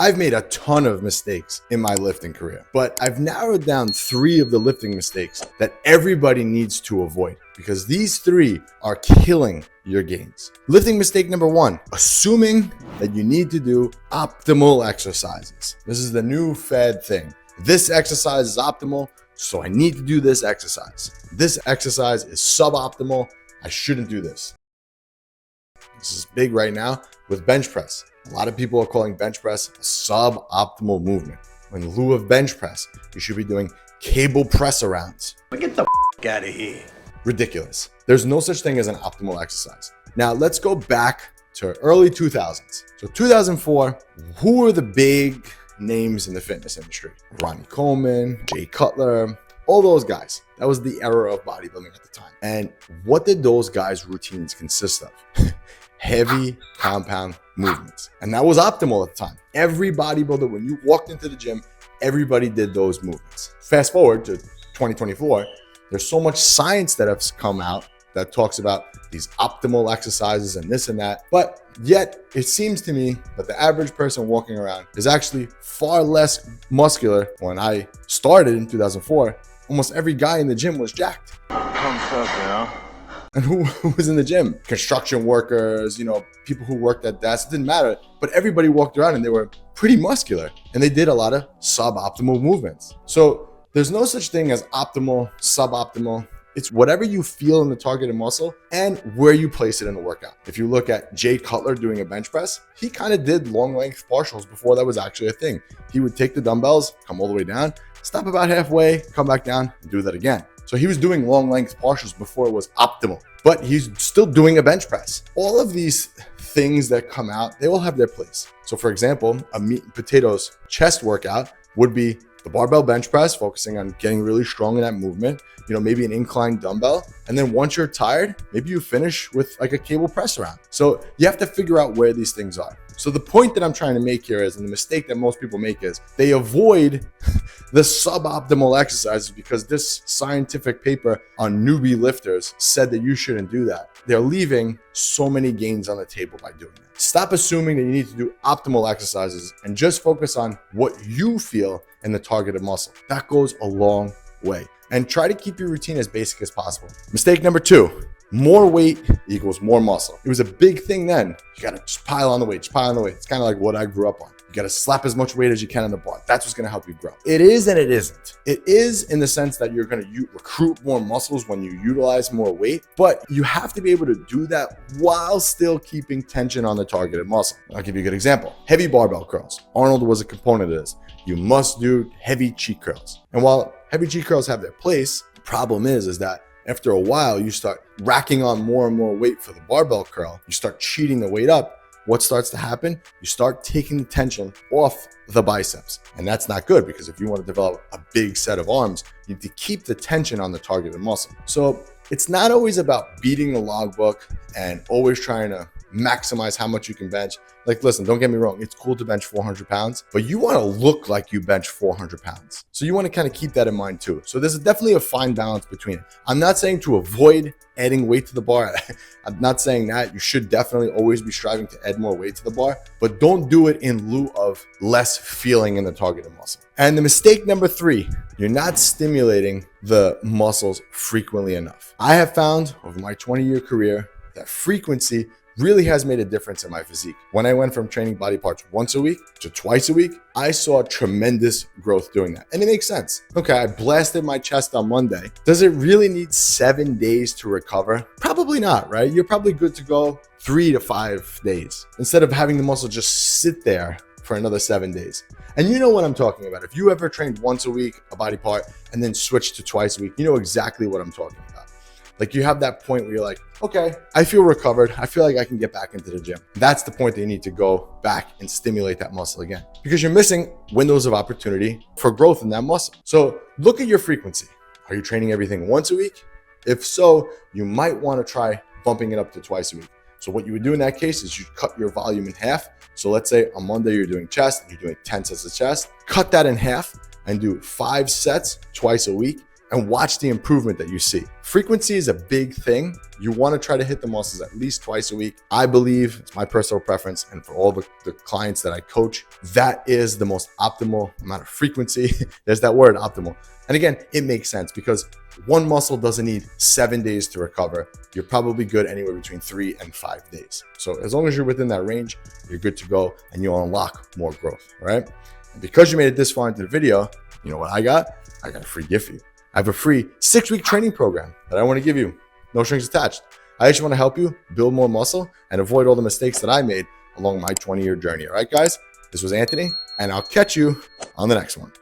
I've made a ton of mistakes in my lifting career, but I've narrowed down 3 of the lifting mistakes that everybody needs to avoid, because these 3 are killing your gains. Lifting mistake number 1, assuming that you need to do optimal exercises. This is the new fad thing. This exercise is optimal, so I need to do this exercise. This exercise is suboptimal. I shouldn't do this. This is big right now with bench press. A lot of people are calling bench press a suboptimal movement. In lieu of bench press, you should be doing cable press arounds. Get the out of here. Ridiculous. There's no such thing as an optimal exercise. Now let's go back to early 2000s. So 2004, who were the big names in the fitness industry? Ronnie Coleman, Jay Cutler, all those guys. That was the era of bodybuilding at the time. And what did those guys' routines consist of? Heavy compound movements. And that was optimal at the time. Every bodybuilder, when you walked into the gym, everybody did those movements. Fast forward to 2024, there's so much science that has come out that talks about these optimal exercises and this and that. But yet it seems to me that the average person walking around is actually far less muscular. When I started in 2004, almost every guy in the gym was jacked. Pumped up, you know? And who was in the gym? Construction workers, people who worked at desks, it didn't matter. But everybody walked around and they were pretty muscular and they did a lot of suboptimal movements. So there's no such thing as optimal, suboptimal. It's whatever you feel in the targeted muscle and where you place it in the workout. If you look at Jay Cutler doing a bench press, he kind of did long length partials before that was actually a thing. He would take the dumbbells, come all the way down, stop about halfway, come back down and do that again. So he was doing long length partials before it was optimal, but he's still doing a bench press. All of these things that come out, they all have their place. So for example, a meat and potatoes chest workout would be the barbell bench press, focusing on getting really strong in that movement, maybe an inclined dumbbell. And then once you're tired, maybe you finish with like a cable press around. So you have to figure out where these things are. So the point that I'm trying to make here is, and the mistake that most people make is, they avoid the suboptimal exercises because this scientific paper on newbie lifters said that you shouldn't do that. They're leaving so many gains on the table by doing that. Stop assuming that you need to do optimal exercises and just focus on what you feel in the targeted muscle. That goes a long way. And try to keep your routine as basic as possible. Mistake number 2, more weight equals more muscle. It was a big thing then. You gotta just pile on the weight, It's kind of like what I grew up on. You gotta slap as much weight as you can on the bar. That's what's gonna help you grow. It is and it isn't. It is in the sense that you're gonna recruit more muscles when you utilize more weight, but you have to be able to do that while still keeping tension on the targeted muscle. I'll give you a good example. Heavy barbell curls. Arnold was a component of this. You must do heavy cheek curls. And while heavy cheek curls have their place, the problem is that after a while, you start racking on more and more weight for the barbell curl. You start cheating the weight up. What starts to happen? You start taking the tension off the biceps. And that's not good, because if you want to develop a big set of arms, you need to keep the tension on the targeted muscle. So it's not always about beating the logbook and always trying to maximize how much you can bench. Like, listen, don't get me wrong. It's cool to bench 400 pounds, but you want to look like you bench 400 pounds. So you want to kind of keep that in mind too. So there's definitely a fine balance between it. I'm not saying to avoid adding weight to the bar. I'm not saying that. You should definitely always be striving to add more weight to the bar, but don't do it in lieu of less feeling in the targeted muscle. And the mistake number 3, you're not stimulating the muscles frequently enough. I have found over my 20-year career that frequency really has made a difference in my physique. When I went from training body parts once a week to twice a week, I saw tremendous growth doing that. And it makes sense. Okay, I blasted my chest on Monday. Does it really need 7 days to recover? Probably not, right? You're probably good to go 3 to 5 days instead of having the muscle just sit there for another 7 days. And you know what I'm talking about. If you ever trained once a week, a body part, and then switched to twice a week, you know exactly what I'm talking about. Like, you have that point where you're like, okay, I feel recovered. I feel like I can get back into the gym. That's the point that you need to go back and stimulate that muscle again, because you're missing windows of opportunity for growth in that muscle. So look at your frequency. Are you training everything once a week? If so, you might want to try bumping it up to twice a week. So what you would do in that case is you cut your volume in half. So let's say on Monday you're doing chest and you're doing 10 sets of chest. Cut that in half and do 5 sets twice a week. and watch the improvement that you see. Frequency is a big thing. You want to try to hit the muscles at least twice a week. I believe, it's my personal preference, and for all the clients that I coach, that is the most optimal amount of frequency. There's that word, optimal. And again, it makes sense because one muscle doesn't need 7 days to recover. You're probably good anywhere between 3 and 5 days. So as long as you're within that range, you're good to go and you'll unlock more growth, all right? And because you made it this far into the video, you know what I got? I got a free gift for you. I have a free 6-week training program that I want to give you. No strings attached. I just want to help you build more muscle and avoid all the mistakes that I made along my 20-year journey. All right, guys? This was Anthony, and I'll catch you on the next one.